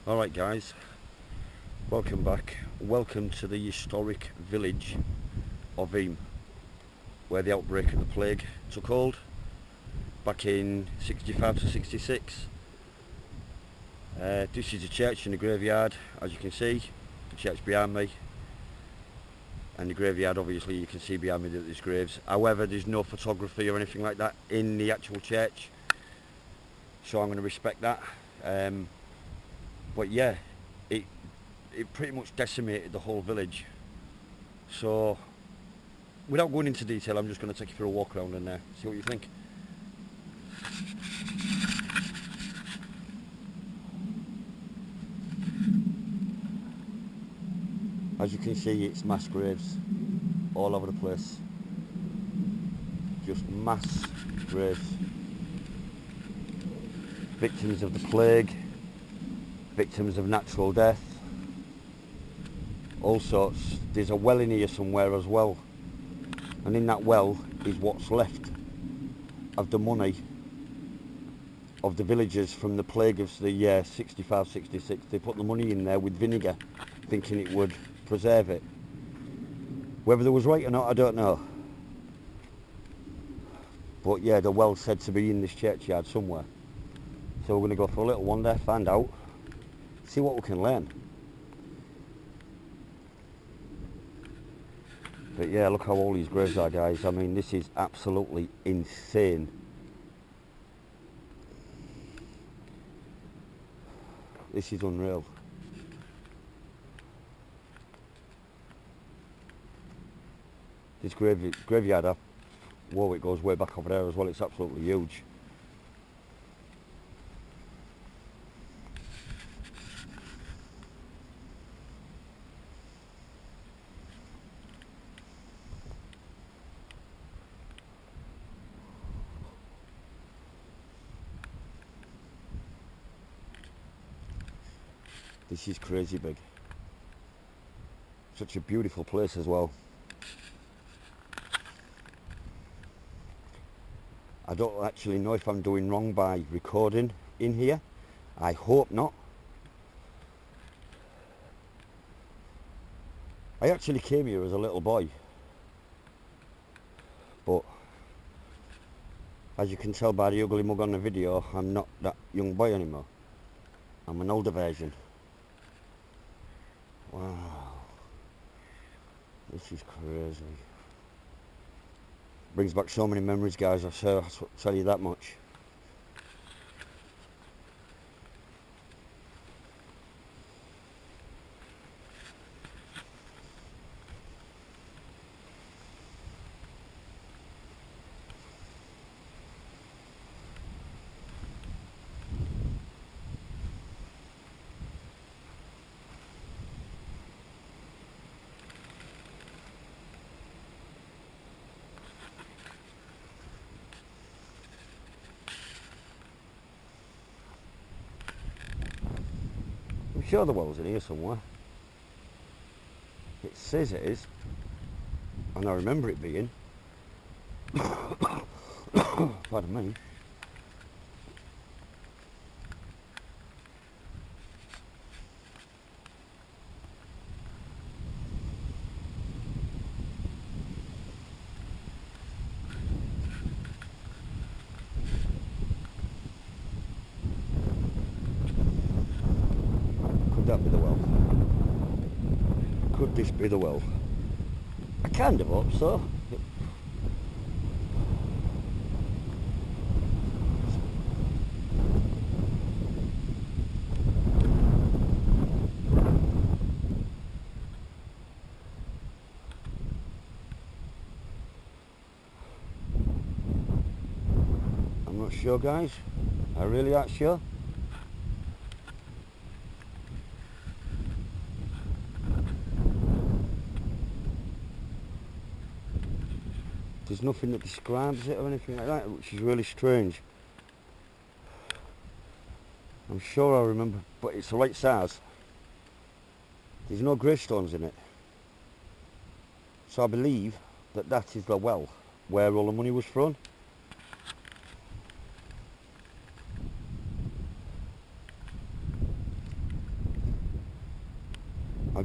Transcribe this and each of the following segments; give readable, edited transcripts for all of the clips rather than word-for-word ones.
Alright guys, welcome back. Welcome to the historic village of Eyam, where the outbreak of the plague took hold back in 65 to 66. This is a church in the graveyard, as you can see. The church behind me, and the graveyard, obviously you can see behind me that there's graves. However, there's no photography or anything like that in the actual church, so I'm going to respect that. But yeah, it pretty much decimated the whole village. So without going into detail, I'm just going to take you for a walk around and see what you think. As you can see, it's mass graves all over the place. Just mass graves. Victims of the plague, victims of natural death, all sorts. There's a well in here somewhere as well, and in that well is what's left of the money of the villagers from the plague of the year 65, 66. They put the money in there with vinegar, thinking it would preserve it. Whether they was right or not, I don't know. But yeah, the well's said to be in this churchyard somewhere. So we're going to go for a little wander, find out, see what we can learn. But yeah, look how old these graves are, guys. I mean, this is absolutely insane. This is unreal. This graveyard up, whoa, it goes way back over there as well. It's absolutely huge. This is crazy big. Such a beautiful place as well. I don't actually know if I'm doing wrong by recording in here. I hope not. I actually came here as a little boy, but as you can tell by the ugly mug on the video, I'm not that young boy anymore. I'm an older version. Wow, this is crazy. Brings back so many memories, guys, I'll tell you that much. I'm sure the well's in here somewhere. It says it is, and I remember it being. Pardon me. Could that be the well? Could this be the well? I kind of hope so. I'm not sure, guys. I really aren't sure. There's nothing that describes it or anything like that, which is really strange. I'm sure I remember, but it's the right size. There's no gravestones in it. So I believe that that is the well where all the money was thrown.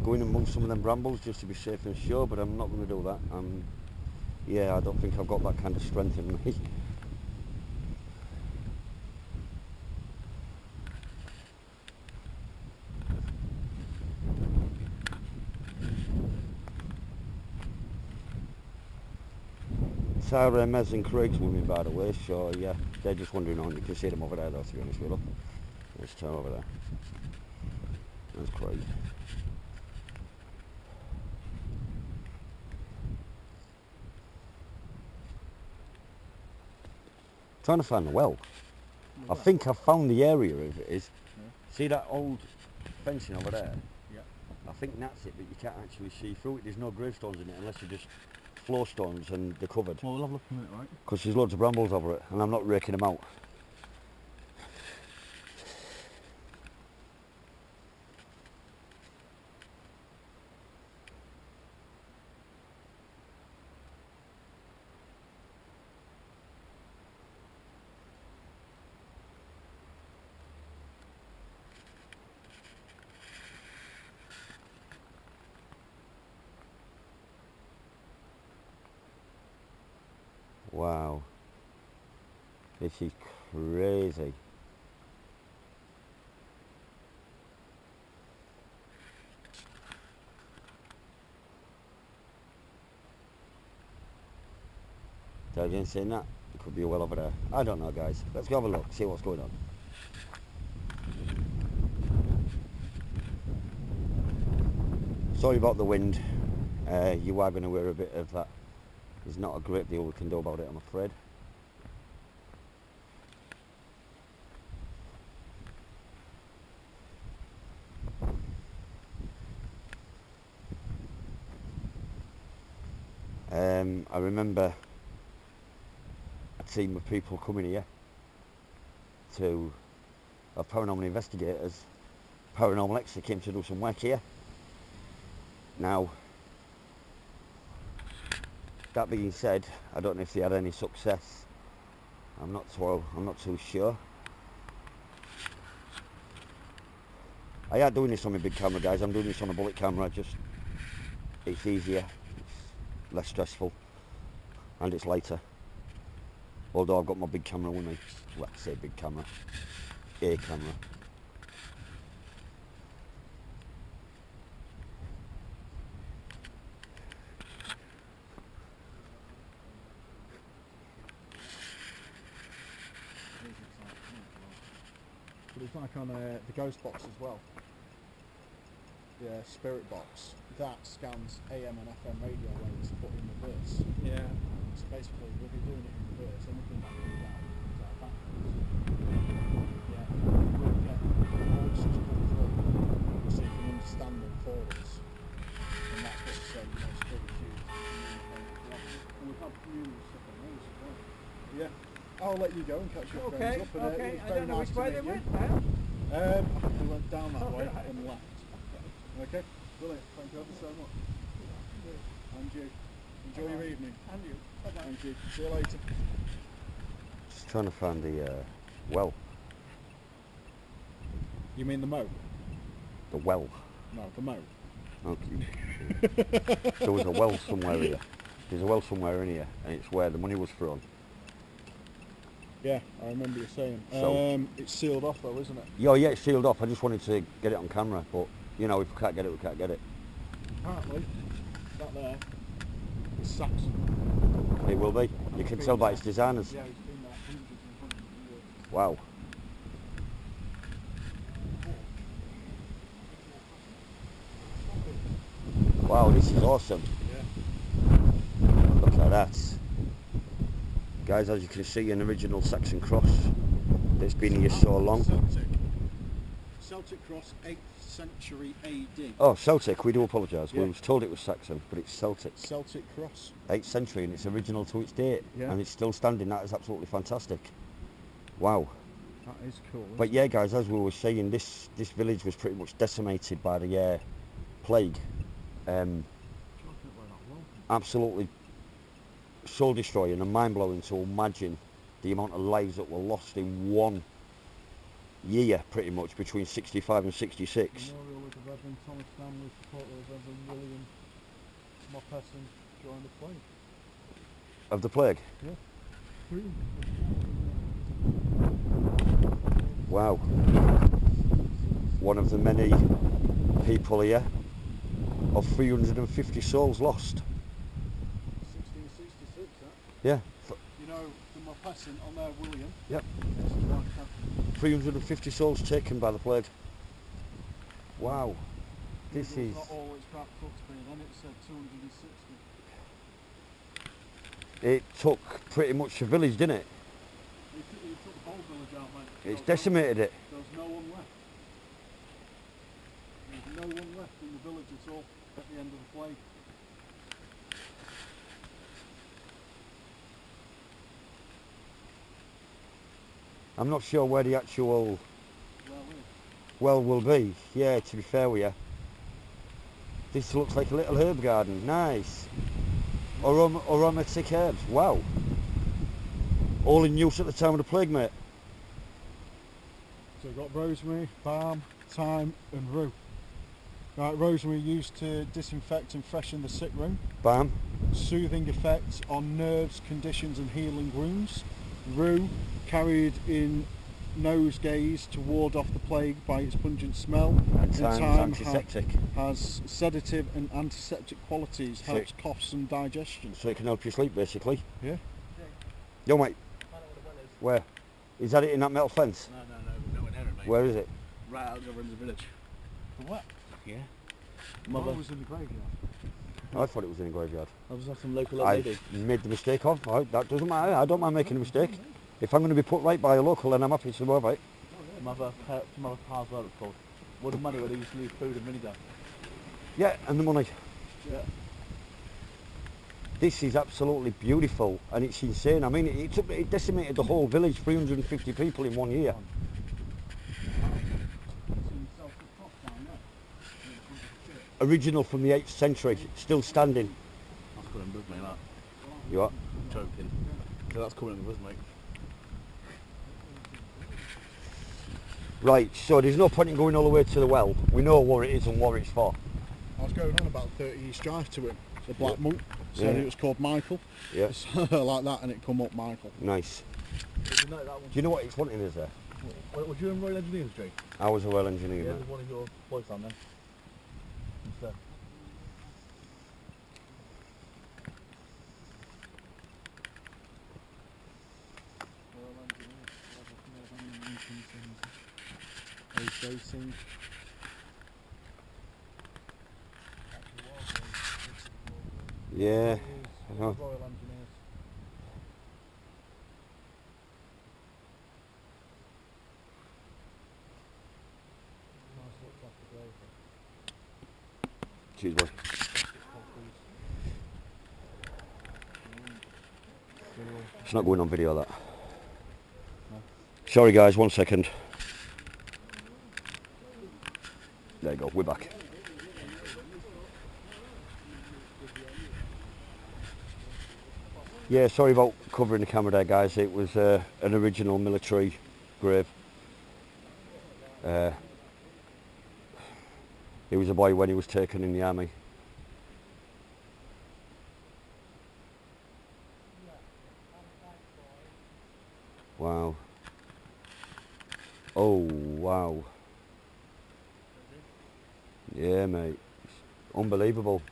go in and move some of them brambles just to be safe and sure, but I'm not going to do that. Yeah, I don't think I've got that kind of strength in me. Sarah, Mez and Craig's with me, by the way, so yeah, they're just wandering on. You can see them over there though, to be honest with you. Let's turn over there. That's Craig. Trying to find the well. I think I've found the area if it is. Yeah. See that old fencing over there? Yeah. I think that's it, but you can't actually see through it. There's no gravestones in it unless you're just floor stones and they're covered. Well, we'll have a look in a minute, right? Because there's loads of brambles over it and I'm not raking them out. Wow, this is crazy. So again, saying that, it could be a well over there. I don't know, guys. Let's go have a look, see what's going on. Sorry about the wind. You are going to hear a bit of that. There's not a great deal we can do about it, I'm afraid. I remember a team of people coming here to paranormal investigators, paranormal experts came to do some work here. Now, that being said, I don't know if they had any success. I'm not too sure. I ain't doing this on my big camera, guys. I'm doing this on a bullet camera. It's easier, it's less stressful, and it's lighter. Although I've got my big camera with me. Let's say big camera, a camera. But it's like on the ghost box as well. The spirit box that scans AM and FM radio waves but in reverse. Yeah. So basically, we'll be doing it in reverse. Anything that comes out backwards. Yeah. We'll get voices come through so you can understand them for us. And that's what we say, spirit used. And we've had numerous stuff on those as well. Yeah. I'll let you go and catch your friends up. Okay, It was I very don't know nice which to way meet they you. went now. I think we went down that way Right. and left. Okay, brilliant. Thank you ever so much. And you. Enjoy your evening. And you. Bye-bye. Thank you. See you later. Just trying to find the well. You mean the moat? The well. No, the moat. Okay. There was a well somewhere here. There's a well somewhere in here, and it's where the money was thrown. Yeah, I remember you saying. So- It's sealed off though, isn't it? Yeah, it's sealed off. I just wanted to get it on camera, but you know, if we can't get it, we can't get it. Apparently, that there is Saxon. It will be. You can tell by its designers. Yeah, it's been there hundreds and hundreds of years. Wow. Wow, this is awesome. Yeah. Look at that. Guys, as you can see, an original Saxon cross that's been here so long. Celtic cross, 8th century AD. Oh, Celtic, we do apologise. Yeah. We was told it was Saxon, but it's Celtic. Celtic cross. 8th century, and it's original to its date. Yeah. And it's still standing. That is absolutely fantastic. Wow. That is cool. But yeah, guys, as we were saying, this village was pretty much decimated by the plague. Absolutely soul destroying and mind blowing to imagine the amount of lives that were lost in one year, pretty much between 65 and 66. Memorial of the Reverend Thomas Stanley, supporter of Reverend William Mopesson during the plague. Of the plague? Yeah. Wow. One of the many people here of 350 souls lost. 1666, huh? Yeah. You know, the Mopesson on there, William. Yep. That's his wife, Catherine. 350 souls taken by the plague. Wow. This Google's is... not all it's cracked up to be, then it said 260. It took pretty much the village, didn't it? He took the whole village out, mate. It's decimated it. There's no one left. There's no one left in the village at all at the end of the plague. I'm not sure where the actual Well, well will be. Yeah, to be fair with you. This looks like a little herb garden. Nice. Aromatic herbs. Wow. All in use at the time of the plague, mate. so we've got rosemary, balm, thyme and rue. Right, rosemary used to disinfect and freshen the sick room. Bam. Soothing effects on nerves, conditions and healing wounds. Rue carried in nosegays to ward off the plague by its pungent smell. And thyme's antiseptic. Has sedative and antiseptic qualities, So helps coughs and digestion. So it can help you sleep, basically. Yeah. Yo, mate. I know where the well is. Where? Is that it in that metal fence? No, we're nowhere near it, mate. Where is it? Right out over in the village. For what? Yeah. Mother was in the graveyard. I thought it was in a graveyard. I was off some local I lady. made the mistake of. That doesn't matter. I don't mind making a mistake. If I'm going to be put right by a local, then I'm happy to move it. Mother Pa's what it's called. With the money where they used to leave food and vinegar. Yeah, and the money. Yeah. This is absolutely beautiful, and it's insane. I mean, it decimated the whole village, 350 people in 1 year. Original from the 8th century, still standing. That's coming with me, that. You are? I'm joking. So that's coming with mate. Right, so there's no point in going all the way to the well. We know what it is and what it's for. I was going on about 30 East Drive to him, the Black Monk. Said Yeah. it was called Michael. Yeah. Like that, and it come up Michael. Nice. Did you know that one? Do you know what it's wanting us there? Was you in Royal Engineers, Jake? I was a well engineer. Yeah, mate. there's one of your boys down there. Instead. Racing. Yeah. I know. Royal Engineers. Nice look off the grave. Cheers, boy. It's not going on video, that. Sorry, guys, 1 second. There you go, we're back. Yeah, sorry about covering the camera there, guys. It was an original military grave. He was a boy when he was taken in the army. Wow. Oh, wow. Yeah, mate. It's unbelievable.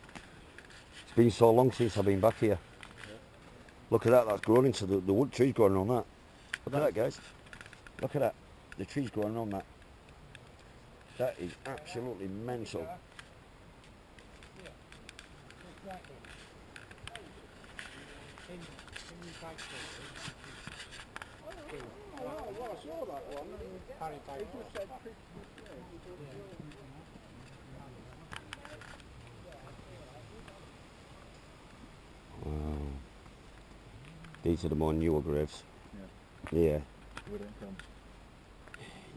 It's been so long since I've been back here. Look at that, that's grown into the wood tree's growing on that. Look at that, guys. Look at that. The tree's growing on that. That is absolutely mental. Wow. These are the more newer graves. Yeah.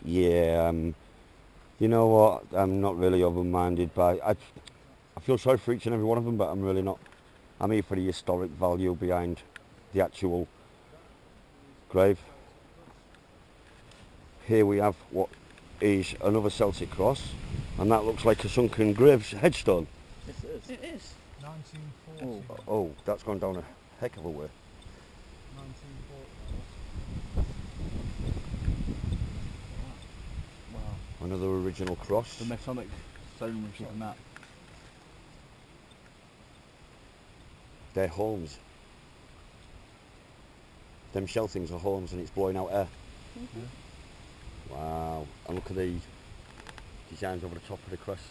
Yeah, you know what, I'm not really open-minded, but I feel sorry for each and every one of them, but I'm really not. I'm here for the historic value behind the actual grave. Here we have what is another Celtic cross. And that looks like a sunken graves headstone. Yes, it is. It is. 1940. Oh, that's gone down a heck of a way. 1940. Wow. Another original cross. The Masonic stonemanship and that. They're horns. Them shell things are horns and it's blowing out air. Wow. And look at the designs over the top of the crest.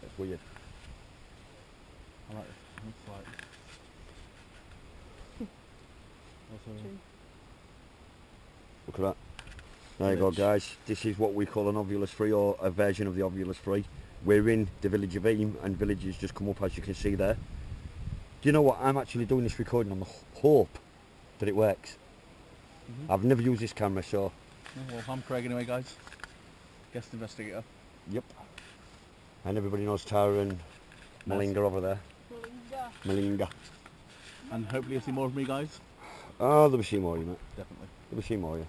That's weird. I like it. Looks like. Also, Look at that. There you go, guys. This is what we call an ovulus free, or a version of the ovulus free. We're in the village of Eyam, and villages just come up, as you can see there. Do you know what? I'm actually doing this recording on the hope that it works. I've never used this camera, so... yeah, well, I'm Craig anyway, guys. Guest investigator. Yep. And everybody knows Tara and Malinga over there. Malinga. And hopefully you'll see more of me, guys. Oh, there'll be some more of you, mate. Definitely. There'll be some more of you.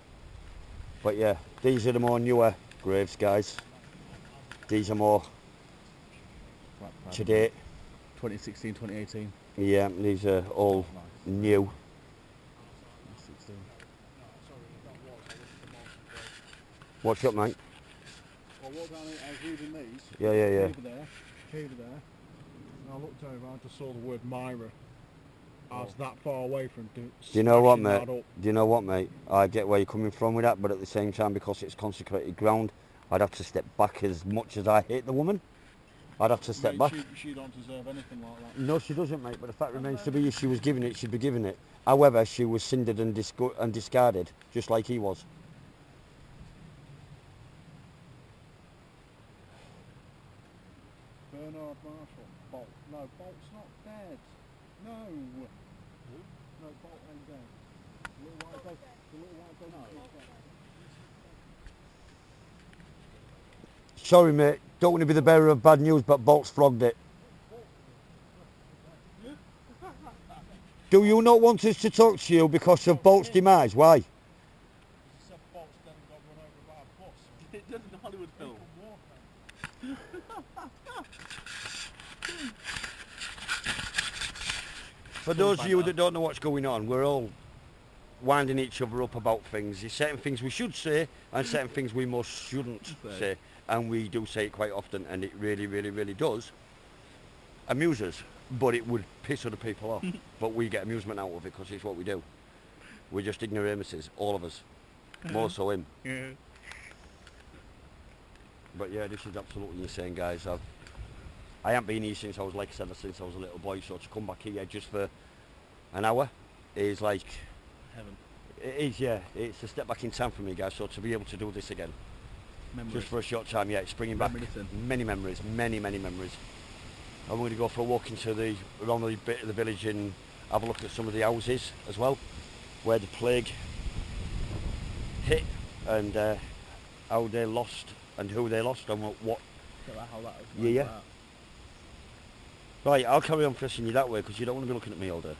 But yeah, these are the more newer graves, guys. These are more Right, to date. 2016, 2018. Yeah, these are all Nice. new. 2016. What's up, mate? Well, what down here, I was reading these. Yeah. Over there, over there. And I looked over, I just saw the word Myra. I was that far away from Do you know what, mate? smashing that up. Do you know what, mate? I get where you're coming from with that, but at the same time, because it's consecrated ground, I'd have to step back. As much as I hate the woman, I'd have to step Mate, back. She don't deserve anything like that. No, she doesn't, mate, but the fact remains to be, if she was given it, she'd be given it. However, she was cindered and discarded, just like he was. Bernard Marshall. Bolt. No, Bolt's not dead. No. No, Bolt ain't dead. The little white dog. The little white dog is dead. Sorry, mate, don't want to be the bearer of bad news, but Bolt's flogged it. Do you not want us to talk to you because of Bolt's demise? Why? He said Bolt's dead and got run over by a bus. It did in the Hollywood film. For those of you that don't know what's going on, we're all winding each other up about things. There's certain things we should say and certain things we most shouldn't say. And we do say it quite often, and it really, really, really does amuse us. But it would piss other people off. But we get amusement out of it because it's what we do. We're just ignoramuses, all of us. More so him. Yeah. But yeah, this is absolutely insane, guys. I haven't been here since I was, like I said, since I was a little boy. So to come back here just for an hour is like... Heaven. It is, yeah. It's a step back in time for me, guys. So to be able to do this again, Memories. just for a short time, yeah, it's bringing back Reminiscing. many memories, many memories. I'm going to go for a walk into around the bit of the village and have a look at some of the houses as well, where the plague hit and how they lost and who they lost and what. How that was Yeah, yeah. that. Right, I'll carry on pressing you that way because you don't want to be looking at me all day.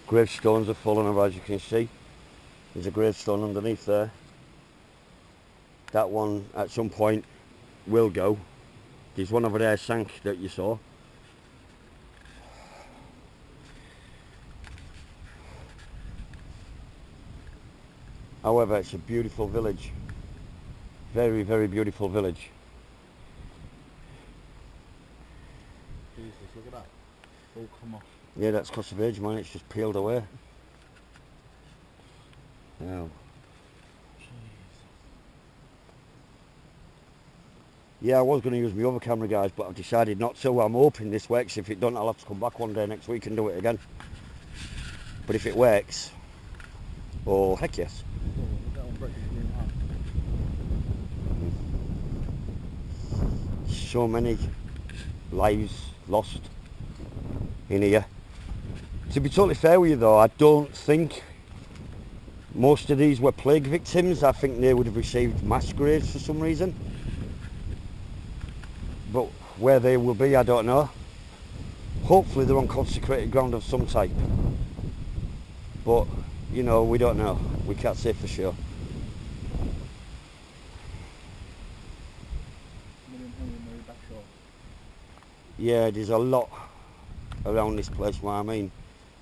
Gravestones have fallen over, as you can see. There's a gravestone underneath there. That one at some point will go. There's one over there sank that you saw. However, it's a beautiful village. Very, very beautiful village. Jesus, look at that. All come off. Yeah, that's because of age, man. It's just peeled away. Now. Yeah, I was going to use my other camera, guys, but I've decided not to. I'm hoping this works. If it doesn't, I'll have to come back one day next week and do it again. But if it works, oh, heck yes. Oh, look at that one breaking through in half. So many lives lost in here. To be totally fair with you though, I don't think most of these were plague victims. I think they would have received mass graves for some reason. But where they will be, I don't know. Hopefully they're on consecrated ground of some type. But, you know, we don't know. We can't say for sure. Yeah, there's a lot around this place, what I mean.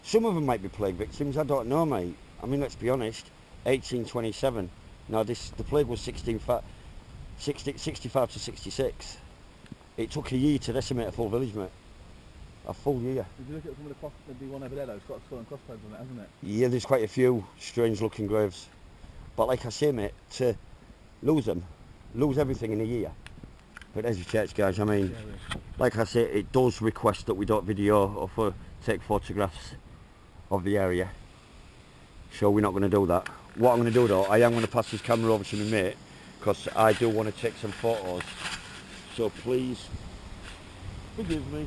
Some of them might be plague victims, I don't know, mate. I mean, let's be honest, 1827. Now, the plague was 65 to 66. It took a year to decimate a full village, mate. A full year. If you look at some of the one over there, though, it's got skull and crossbones on it, hasn't it? Yeah, there's quite a few strange looking graves. But like I say, mate, to lose everything in a year. But there's your church, guys. I mean, like I say, it does request that we don't video or take photographs of the area. So we're not going to do that. What I'm going to do though, I am going to pass this camera over to my mate, because I do want to take some photos. So please, forgive me.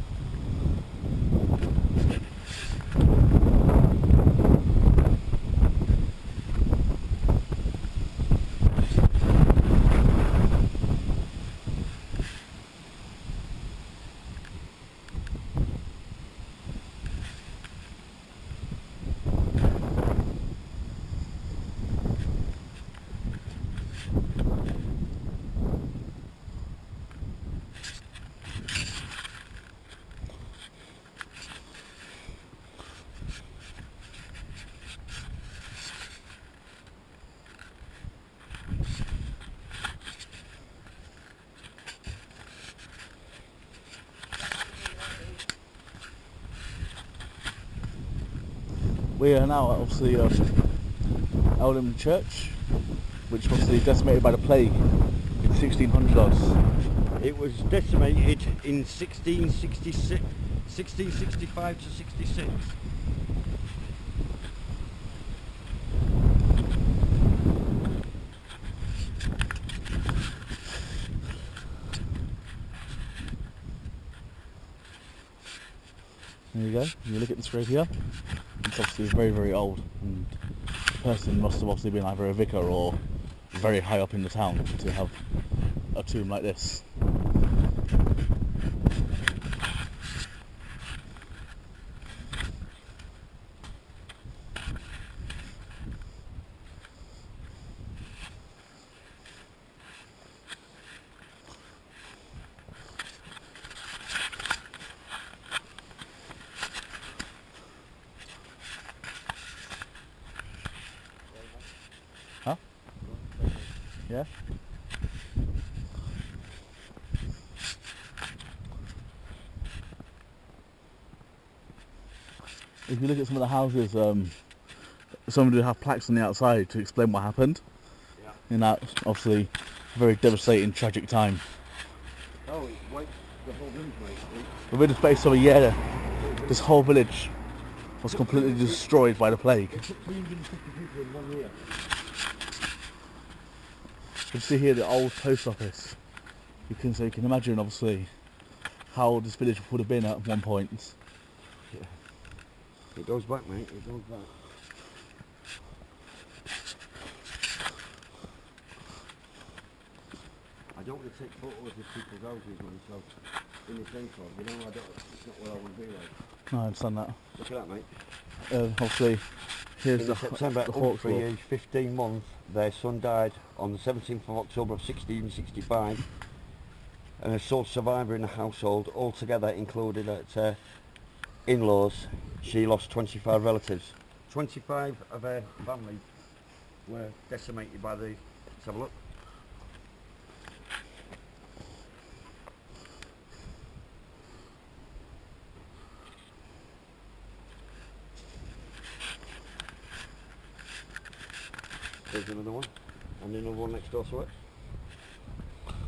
We are now obviously Eyam Church, which was obviously decimated by the plague in 1600 odds. It was decimated in 1665 to 66. There you go. You look at this grave here. It's obviously very, very old, and the person must have obviously been either a vicar or very high up in the town to have a tomb like this. Huh? Yeah? If you look at some of the houses, some of them have plaques on the outside to explain what happened. Yeah. In that, obviously, very devastating, tragic time. Oh, it wiped the whole village, mate. Within the space of a year, this whole village was completely destroyed by the plague. It took 350 people in 1 year. You can see here the old post office. You can imagine, obviously, how this village would have been at one point. Yeah. It goes back, mate. It goes back. I don't want to take photos of people's houses, man, so in this enclave, you know, it's not what I want to be like. No, I understand that. Look at that, mate. Obviously, here's In the September, the Hawks Humphrey, Wall. aged 15 months, their son died on the 17th of October of 1665, and a sole survivor in the household, altogether included at in-laws, she lost 25 relatives. 25 of her family were decimated by the... Let's have a look. There's another one, and another one next door to it.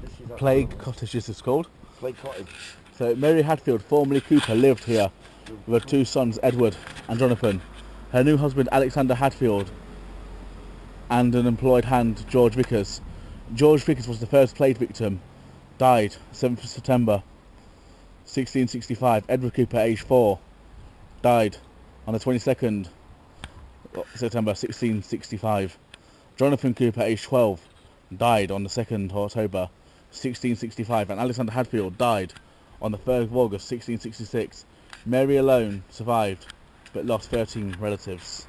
This is Plague Cottage, this is called. Plague Cottage. So Mary Hadfield, formerly Cooper, lived here with her two sons, Edward and Jonathan, her new husband Alexander Hadfield, and an employed hand, George Vickers. George Vickers was the first plague victim, died 7th of September 1665. Edward Cooper, aged 4, died on the 22nd of September 1665. Jonathan Cooper, aged 12, died on the 2nd of October 1665, and Alexander Hadfield died on the 3rd of August 1666. Mary alone survived, but lost 13 relatives.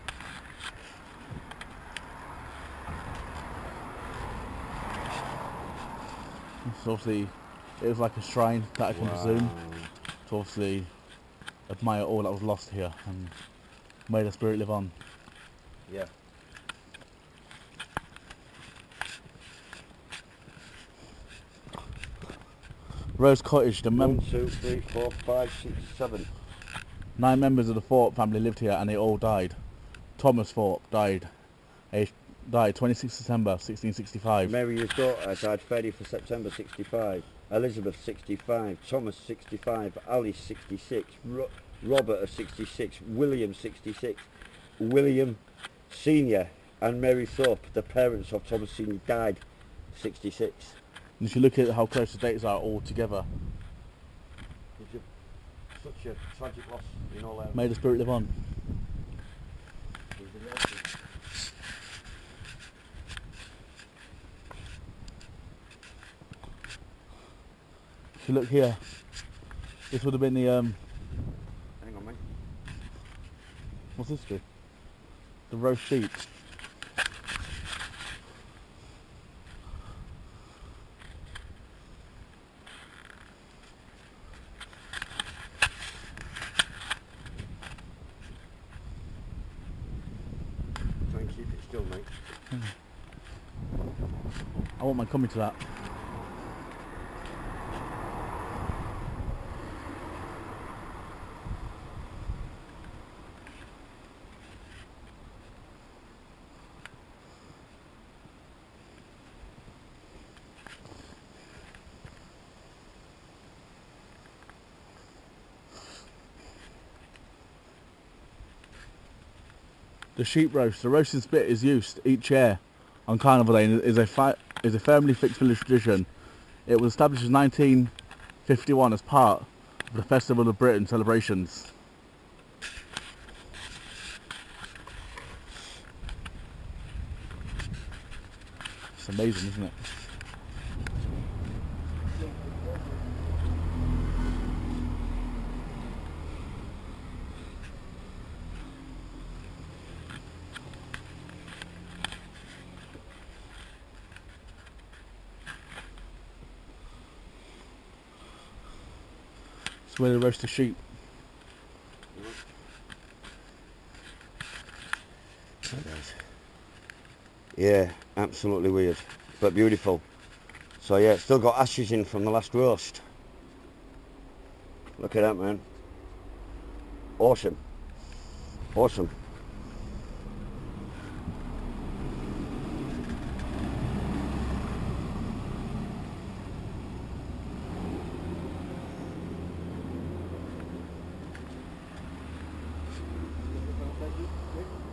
So obviously, it was like a shrine that I can presume to obviously admire all that was lost here and may the spirit live on. Yeah. Rose Cottage, the 1, 2, 3, 4, 5, 6, 7. 9 members of the Thorpe family lived here and they all died. Thomas Thorpe died 26 December 1665. Mary, his daughter, died 30th of September 65. Elizabeth 65. Thomas 65. Alice 66. Robert of 66. William 66. William Senior and Mary Thorpe, the parents of Thomas Senior, died 66. And if you look at how close the dates are all together, It's such a tragic loss in all may the spirit live on. If you look here, this would have been the Hang on, mate. what's this do? The roast sheep. Try and keep it still, mate. I won't mind coming to that. The sheep roast. The roasting spit is used each year on Carnival Day and is a firmly fixed village tradition. It was established in 1951 as part of the Festival of Britain celebrations. It's amazing, isn't it? It's where they roast the sheep. Yeah, absolutely weird, but beautiful. So yeah, it's still got ashes in from the last roast. Look at that, man. Awesome. Awesome.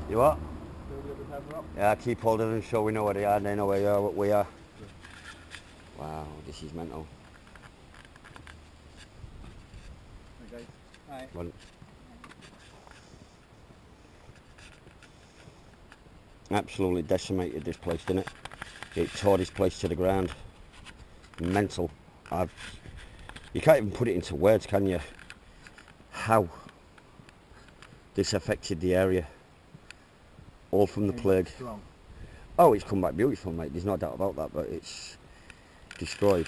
You what? Yeah, keep hold of them so we know where they are, they know where you are, what we are. Wow, this is mental. Okay. Right. Well, absolutely decimated this place, didn't it? It tore this place to the ground. Mental. You can't even put it into words, can you? How this affected the area. All from the plague. Strong. Oh, it's come back beautiful, mate. There's no doubt about that, but it's destroyed.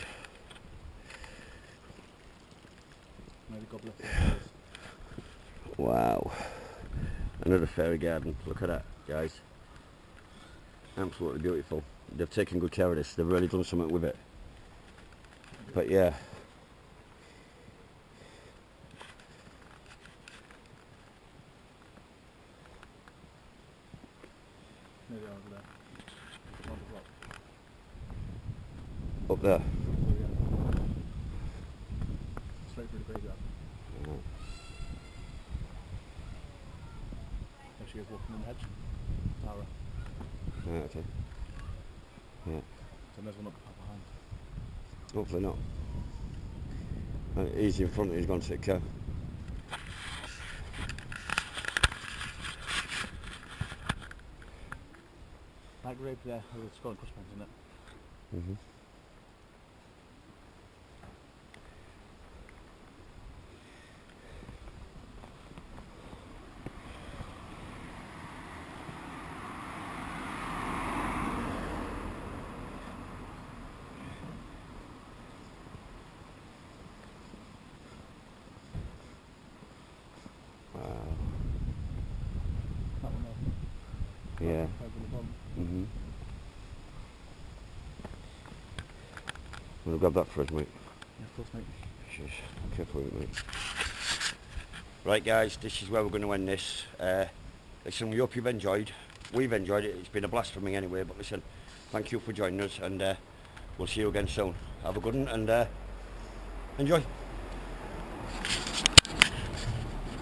Maybe God bless you. Wow. Another fairy garden. Look at that, guys. Absolutely beautiful. They've taken good care of this. They've really done something with it. But yeah. Maybe over there. On the block. Up there. Straight through the graveyard. There she is walking in the hedge. Tara. Right, okay. Yeah. So there's one up behind. Hopefully not. He's in front, he's gone to take care. That grave there with the skull and crossbones in it. Mm-hmm. Yeah. over the bottom. Mm-hmm. We'll grab that for us, mate. Yeah, of course, mate. Cheers. Careful with it, mate. Right, guys, this is where we're going to end this. Listen, we hope you've enjoyed. We've enjoyed it. It's been a blast for me anyway, but listen, thank you for joining us, and we'll see you again soon. Have a good one, and enjoy.